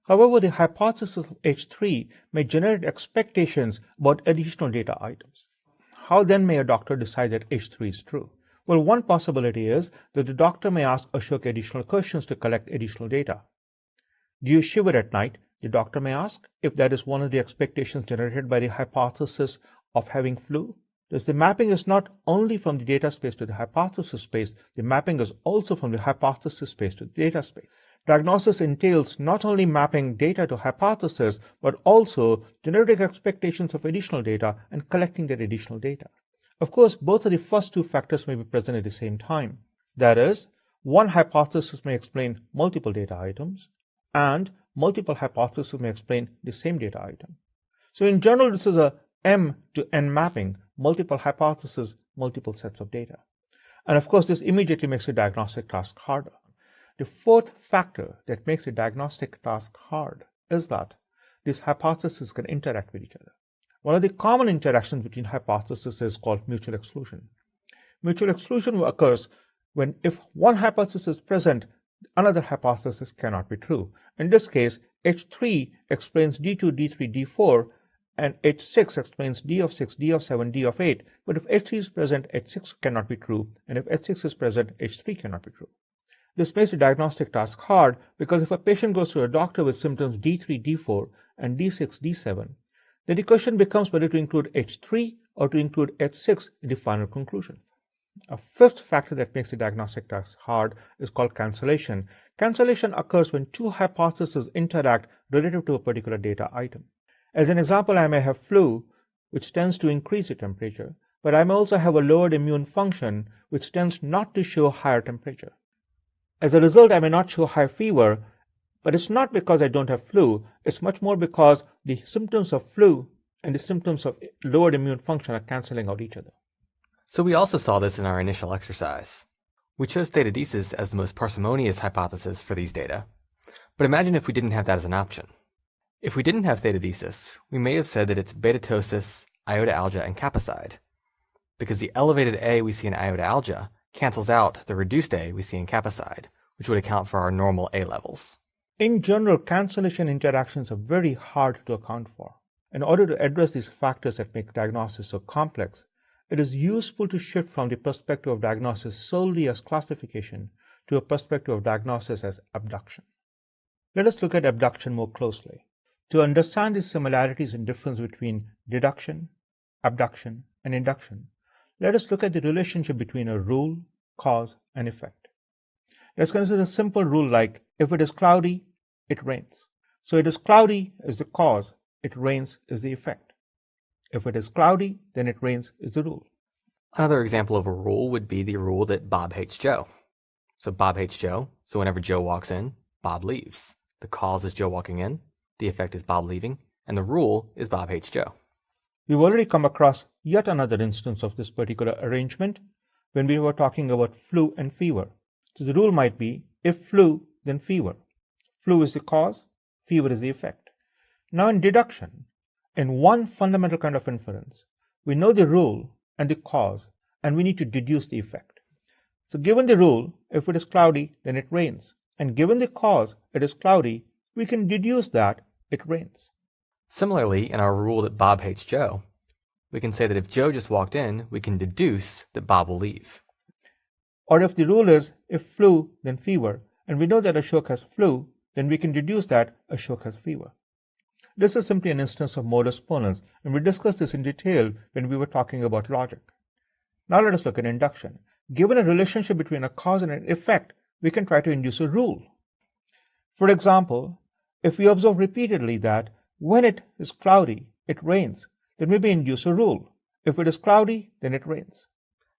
However, the hypothesis of H3 may generate expectations about additional data items. How then may a doctor decide that H3 is true? Well, one possibility is that the doctor may ask Ashok additional questions to collect additional data. Do you shiver at night? The doctor may ask if that is one of the expectations generated by the hypothesis of having flu. Thus, the mapping is not only from the data space to the hypothesis space, the mapping is also from the hypothesis space to the data space. Diagnosis entails not only mapping data to hypothesis, but also generating expectations of additional data and collecting that additional data. Of course, both of the first two factors may be present at the same time. That is, one hypothesis may explain multiple data items, and multiple hypotheses may explain the same data item. So in general, this is a M to N mapping, multiple hypotheses, multiple sets of data. And of course, this immediately makes the diagnostic task harder. The fourth factor that makes the diagnostic task hard is that these hypotheses can interact with each other. One of the common interactions between hypotheses is called mutual exclusion. Mutual exclusion occurs when if one hypothesis is present, another hypothesis cannot be true. In this case, H3 explains D2, D3, D4, and H6 explains D of 6, D of 7, D of 8. But if H3 is present, H6 cannot be true, and if H6 is present, H3 cannot be true. This makes the diagnostic task hard because if a patient goes to a doctor with symptoms D3, D4, and D6, D7, then the question becomes whether to include H3 or to include H6 in the final conclusion. A fifth factor that makes the diagnostic task hard is called cancellation. Cancellation occurs when two hypotheses interact relative to a particular data item. As an example, I may have flu, which tends to increase the temperature, but I may also have a lowered immune function, which tends not to show higher temperature. As a result, I may not show high fever, but it's not because I don't have flu. It's much more because the symptoms of flu and the symptoms of lowered immune function are canceling out each other. So we also saw this in our initial exercise. We chose theta deduce as the most parsimonious hypothesis for these data. But imagine if we didn't have that as an option. If we didn't have theta deduce, we may have said that it's beta-ptosis, iota alga, and kappa side, because the elevated A we see in iota alga cancels out the reduced A we see in kappa side, which would account for our normal A levels. In general, cancellation interactions are very hard to account for. In order to address these factors that make diagnosis so complex, it is useful to shift from the perspective of diagnosis solely as classification to a perspective of diagnosis as abduction. Let us look at abduction more closely. To understand the similarities and difference between deduction, abduction, and induction, let us look at the relationship between a rule, cause, and effect. Let's consider a simple rule like, if it is cloudy, it rains. So it is cloudy is the cause, it rains is the effect. If it is cloudy, then it rains is the rule. Another example of a rule would be the rule that Bob hates Joe. So Bob hates Joe, so whenever Joe walks in, Bob leaves. The cause is Joe walking in, the effect is Bob leaving, and the rule is Bob hates Joe. We've already come across yet another instance of this particular arrangement when we were talking about flu and fever. So the rule might be, if flu, then fever. Flu is the cause, fever is the effect. Now in deduction, in one fundamental kind of inference, we know the rule and the cause, and we need to deduce the effect. So given the rule, if it is cloudy, then it rains. And given the cause, it is cloudy, we can deduce that it rains. Similarly, in our rule that Bob hates Joe, we can say that if Joe just walked in, we can deduce that Bob will leave. Or if the rule is if flu, then fever, and we know that Ashok has flu, then we can deduce that Ashok has fever. This is simply an instance of modus ponens, and we discussed this in detail when we were talking about logic. Now let us look at induction. Given a relationship between a cause and an effect, we can try to induce a rule. For example, if we observe repeatedly that when it is cloudy, it rains, then we may induce a rule. If it is cloudy, then it rains.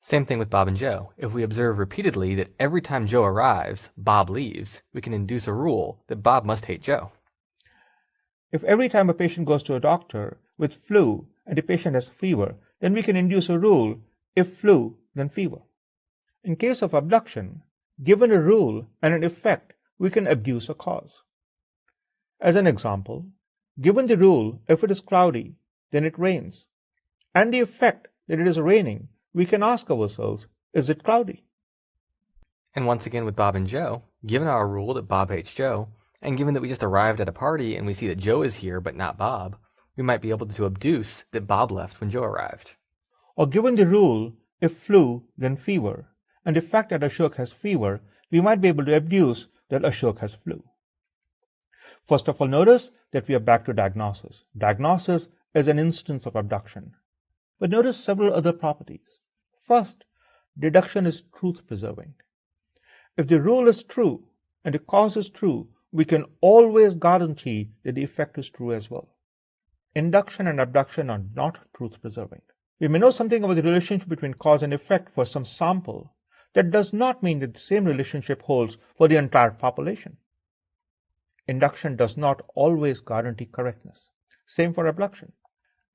Same thing with Bob and Joe. If we observe repeatedly that every time Joe arrives, Bob leaves, we can induce a rule that Bob must hate Joe. If every time a patient goes to a doctor with flu and the patient has fever, then we can induce a rule, if flu, then fever. In case of abduction, given a rule and an effect, we can abduce a cause. As an example, given the rule, if it is cloudy, then it rains, and the effect that it is raining, we can ask ourselves, is it cloudy? And once again with Bob and Joe, given our rule that Bob hates Joe, and given that we just arrived at a party and we see that Joe is here but not Bob, we might be able to abduce that Bob left when Joe arrived. Or given the rule, if flu, then fever, and the fact that Ashok has fever, we might be able to abduce that Ashok has flu. First of all, notice that we are back to diagnosis. Diagnosis is an instance of abduction. But notice several other properties. First, deduction is truth-preserving. If the rule is true and the cause is true, we can always guarantee that the effect is true as well. Induction and abduction are not truth-preserving. We may know something about the relationship between cause and effect for some sample. That does not mean that the same relationship holds for the entire population. Induction does not always guarantee correctness. Same for abduction.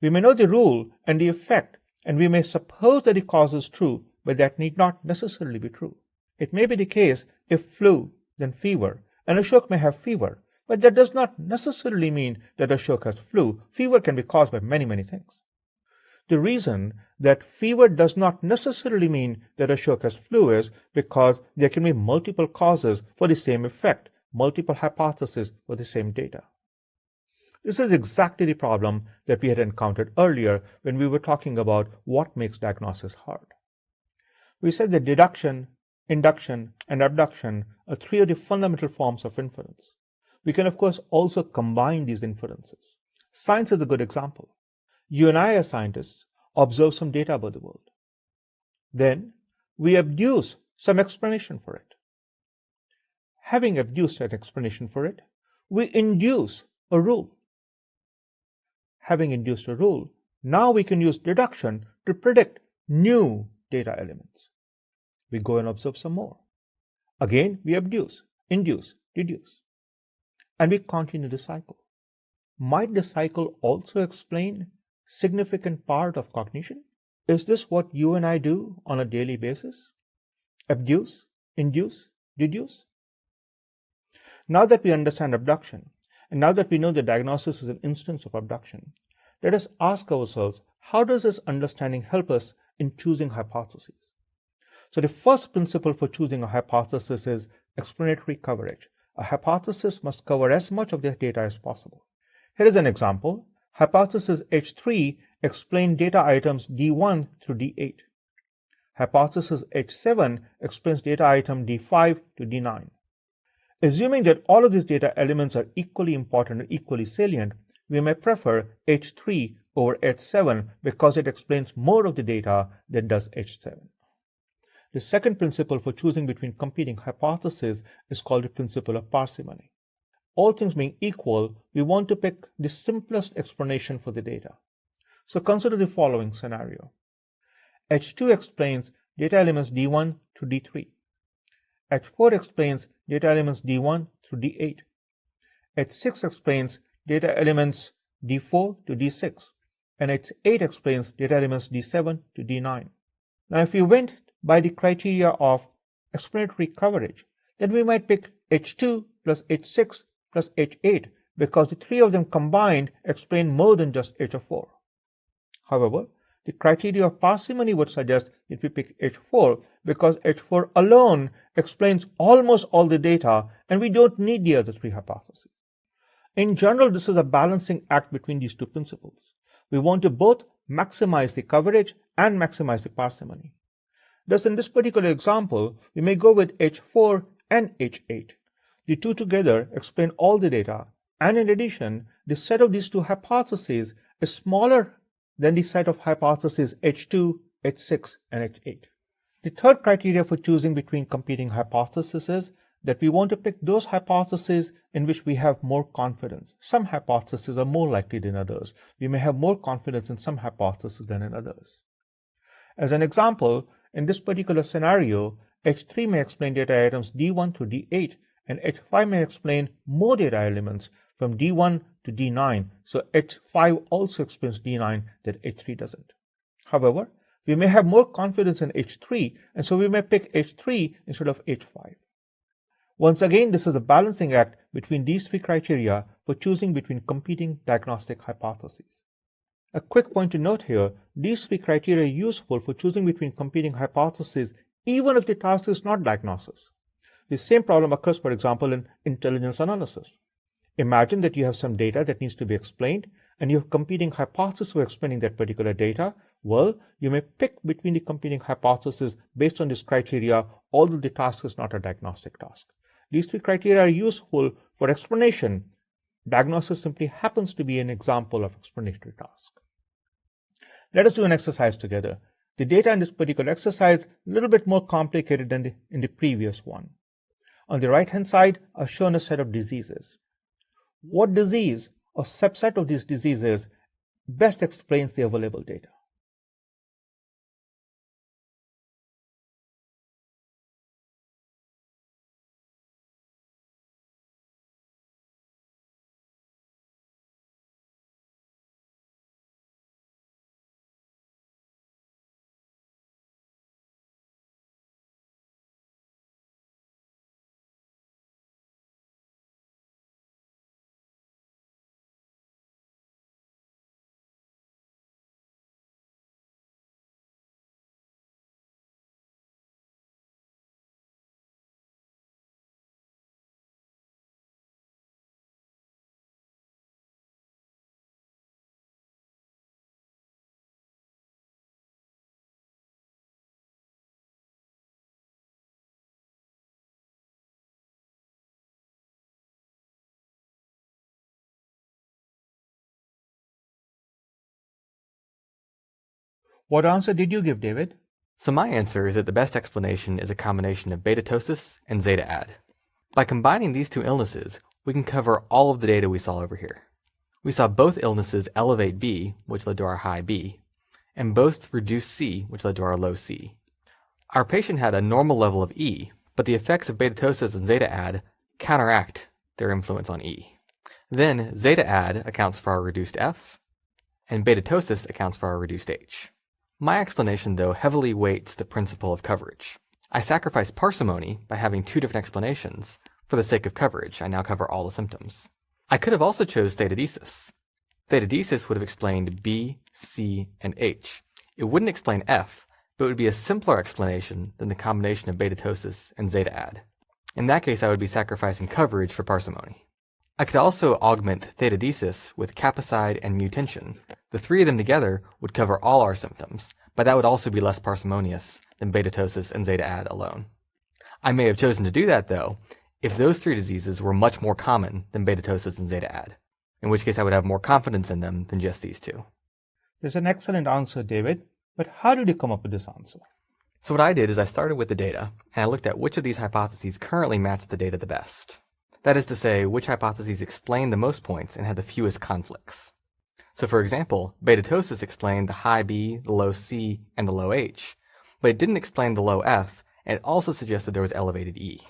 We may know the rule and the effect, and we may suppose that the cause is true, but that need not necessarily be true. It may be the case if flu, then fever, and Ashok may have fever, but that does not necessarily mean that Ashok has flu. Fever can be caused by many, many things. The reason that fever does not necessarily mean that Ashok has flu is because there can be multiple causes for the same effect, multiple hypotheses for the same data. This is exactly the problem that we had encountered earlier when we were talking about what makes diagnosis hard. We said that deduction, induction, and abduction are three of the fundamental forms of inference. We can, of course, also combine these inferences. Science is a good example. You and I, as scientists, observe some data about the world. Then we abduce some explanation for it. Having abduced an explanation for it, we induce a rule. Having induced a rule, now we can use deduction to predict new data elements. We go and observe some more. Again, we abduce, induce, deduce. And we continue the cycle. Might the cycle also explain significant part of cognition? Is this what you and I do on a daily basis? Abduce, induce, deduce? Now that we understand abduction, and now that we know the diagnosis is an instance of abduction, let us ask ourselves, how does this understanding help us in choosing hypotheses? So the first principle for choosing a hypothesis is explanatory coverage. A hypothesis must cover as much of the data as possible. Here is an example. Hypothesis H3 explains data items D1 through D8. Hypothesis H7 explains data item D5 to D9. Assuming that all of these data elements are equally important and equally salient, we may prefer H3 over H7 because it explains more of the data than does H7. The second principle for choosing between competing hypotheses is called the principle of parsimony. All things being equal, we want to pick the simplest explanation for the data. So consider the following scenario. H2 explains data elements D1 through D3. H4 explains data elements D1 through D8. H6 explains data elements D4 to D6. And H8 explains data elements D7 to D9. Now, if we went by the criteria of explanatory coverage, then we might pick H2 plus H6 plus H8 because the three of them combined explain more than just H of 4. However, the criteria of parsimony would suggest that we pick H4 because H4 alone explains almost all the data and we don't need the other three hypotheses. In general, this is a balancing act between these two principles. We want to both maximize the coverage and maximize the parsimony. Thus, in this particular example, we may go with H4 and H8. The two together explain all the data, and in addition, the set of these two hypotheses is smaller than the set of hypotheses H2, H6, and H8. The third criteria for choosing between competing hypotheses is that we want to pick those hypotheses in which we have more confidence. Some hypotheses are more likely than others. We may have more confidence in some hypotheses than in others. As an example, in this particular scenario, H3 may explain data items D1 through D8, and H5 may explain more data elements from D1 to D9, so H5 also explains D9 that H3 doesn't. However, we may have more confidence in H3, and so we may pick H3 instead of H5. Once again, this is a balancing act between these three criteria for choosing between competing diagnostic hypotheses. A quick point to note here, these three criteria are useful for choosing between competing hypotheses even if the task is not diagnosis. The same problem occurs, for example, in intelligence analysis. Imagine that you have some data that needs to be explained, and you have competing hypotheses for explaining that particular data. Well, you may pick between the competing hypotheses based on this criteria, although the task is not a diagnostic task. These three criteria are useful for explanation. Diagnosis simply happens to be an example of explanatory task. Let us do an exercise together. The data in this particular exercise is a little bit more complicated than in the previous one. On the right-hand side are shown a set of diseases. What disease or subset of these diseases best explains the available data? What answer did you give, David? So my answer is that the best explanation is a combination of beta-ptosis and zeta-ad. By combining these two illnesses, we can cover all of the data we saw over here. We saw both illnesses elevate B, which led to our high B, and both reduce C, which led to our low C. Our patient had a normal level of E, but the effects of beta-ptosis and zeta-ad counteract their influence on E. Then zeta-ad accounts for our reduced F, and beta-ptosis accounts for our reduced H. My explanation, though, heavily weights the principle of coverage. I sacrifice parsimony by having two different explanations. For the sake of coverage, I now cover all the symptoms. I could have also chose thetadesis. Thetadesis would have explained B, C, and H. It wouldn't explain F, but it would be a simpler explanation than the combination of beta-ptosis and zeta-ad. In that case, I would be sacrificing coverage for parsimony. I could also augment thetadesis with capicide and mutension. The three of them together would cover all our symptoms, but that would also be less parsimonious than beta-ptosis and zeta-ad alone. I may have chosen to do that, though, if those three diseases were much more common than beta-ptosis and zeta-ad, in which case I would have more confidence in them than just these two. That's an excellent answer, David, but how did you come up with this answer? So what I did is I started with the data, and I looked at which of these hypotheses currently match the data the best. That is to say, which hypotheses explain the most points and had the fewest conflicts. So for example, beta-ptosis explained the high B, the low C, and the low H, but it didn't explain the low F, and it also suggested there was elevated E.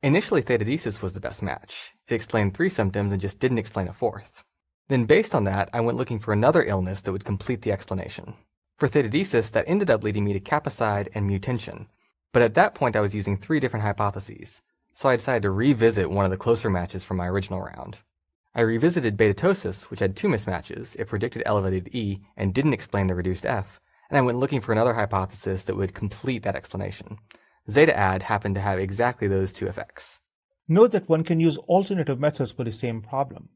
Initially, thetadesis was the best match. It explained 3 symptoms and just didn't explain a 4th. Then based on that, I went looking for another illness that would complete the explanation. For thetadesis, that ended up leading me to capicide and mutension, but at that point I was using 3 different hypotheses. So I decided to revisit one of the closer matches from my original round. I revisited beta-ptosis, which had 2 mismatches. It predicted elevated E and didn't explain the reduced F, and I went looking for another hypothesis that would complete that explanation. Zeta-ad happened to have exactly those 2 effects. Note that one can use alternative methods for the same problem.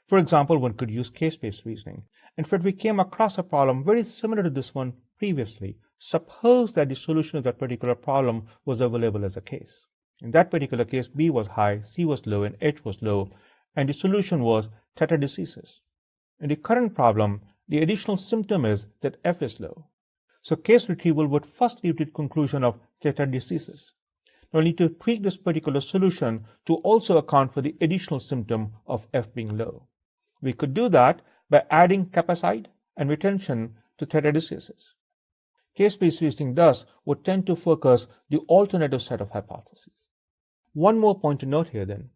For example, one could use case-based reasoning. In fact, we came across a problem very similar to this one previously. Suppose that the solution of that particular problem was available as a case. In that particular case, B was high, C was low, and H was low, and the solution was theta diseases. In the current problem, the additional symptom is that F is low. So case retrieval would first lead to the conclusion of theta diseases. Now we need to tweak this particular solution to also account for the additional symptom of F being low. We could do that by adding capacity and retention to theta diseases. Case-based reasoning thus would tend to focus the alternative set of hypotheses. One more point to note here then.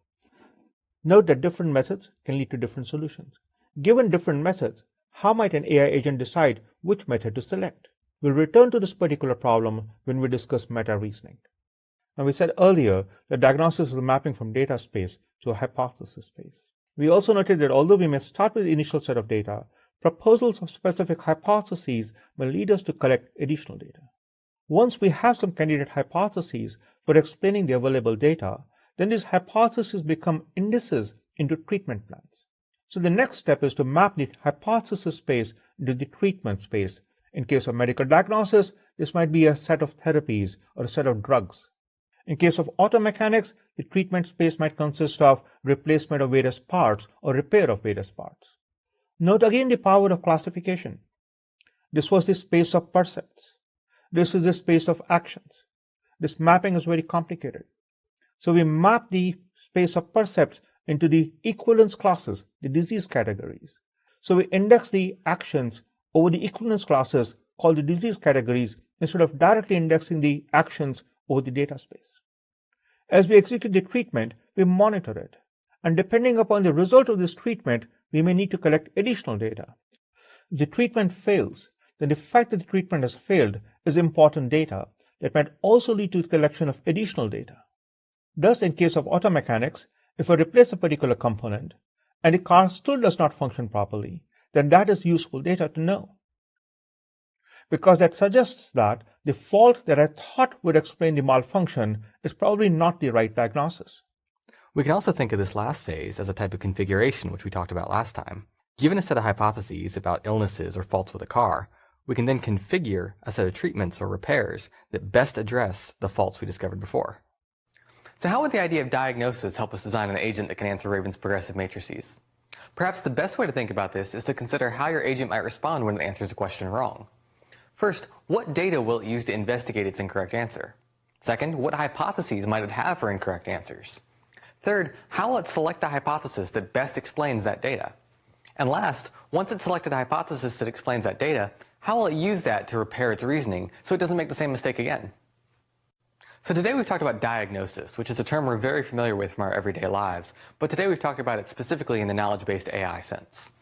Note that different methods can lead to different solutions. Given different methods, how might an AI agent decide which method to select? We'll return to this particular problem when we discuss meta-reasoning. Now we said earlier that diagnosis is a mapping from data space to a hypothesis space. We also noted that although we may start with the initial set of data, proposals of specific hypotheses may lead us to collect additional data. Once we have some candidate hypotheses for explaining the available data, then these hypotheses become indices into treatment plans. So the next step is to map the hypothesis space into the treatment space. In case of medical diagnosis, this might be a set of therapies or a set of drugs. In case of auto mechanics, the treatment space might consist of replacement of various parts or repair of various parts. Note again the power of classification. This was the space of percepts. This is the space of actions. This mapping is very complicated. So we map the space of percepts into the equivalence classes, the disease categories. So we index the actions over the equivalence classes called the disease categories instead of directly indexing the actions over the data space. As we execute the treatment, we monitor it. And depending upon the result of this treatment, we may need to collect additional data. If the treatment fails, then the fact that the treatment has failed is important data that might also lead to the collection of additional data. Thus, in case of auto mechanics, if I replace a particular component and the car still does not function properly, then that is useful data to know. Because that suggests that the fault that I thought would explain the malfunction is probably not the right diagnosis. We can also think of this last phase as a type of configuration, which we talked about last time. Given a set of hypotheses about illnesses or faults with a car, we can then configure a set of treatments or repairs that best address the faults we discovered before. So how would the idea of diagnosis help us design an agent that can answer Raven's progressive matrices? Perhaps the best way to think about this is to consider how your agent might respond when it answers a question wrong. First, what data will it use to investigate its incorrect answer? Second, what hypotheses might it have for incorrect answers? Third, how will it select a hypothesis that best explains that data? And last, once it's selected a hypothesis that explains that data, how will it use that to repair its reasoning so it doesn't make the same mistake again? So today we've talked about diagnosis, which is a term we're very familiar with from our everyday lives, but today we've talked about it specifically in the knowledge-based AI sense.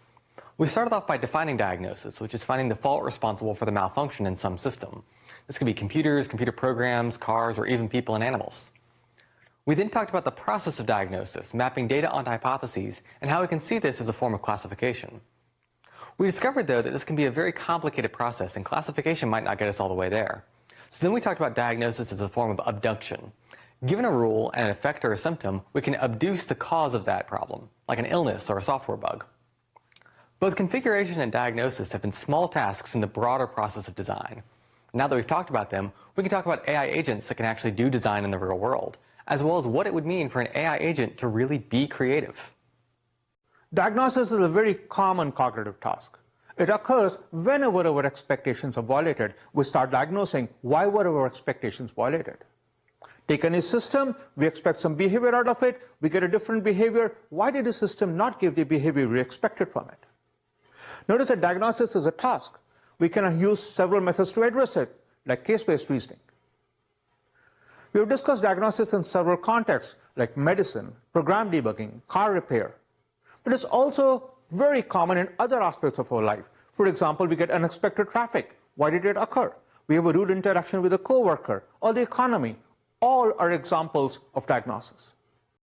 We started off by defining diagnosis, which is finding the fault responsible for the malfunction in some system. This could be computers, computer programs, cars, or even people and animals. We then talked about the process of diagnosis, mapping data onto hypotheses, and how we can see this as a form of classification. We discovered, though, that this can be a very complicated process, and classification might not get us all the way there. So then we talked about diagnosis as a form of abduction. Given a rule and an effect or a symptom, we can abduce the cause of that problem, like an illness or a software bug. Both configuration and diagnosis have been small tasks in the broader process of design. Now that we've talked about them, we can talk about AI agents that can actually do design in the real world, as well as what it would mean for an AI agent to really be creative. Diagnosis is a very common cognitive task. It occurs whenever our expectations are violated. We start diagnosing why were our expectations violated. Take any system, we expect some behavior out of it, we get a different behavior. Why did the system not give the behavior we expected from it? Notice that diagnosis is a task. We can use several methods to address it, like case-based reasoning. We have discussed diagnosis in several contexts, like medicine, program debugging, car repair. But it's also very common in other aspects of our life. For example, we get unexpected traffic. Why did it occur? We have a rude interaction with a coworker or the economy. All are examples of diagnosis.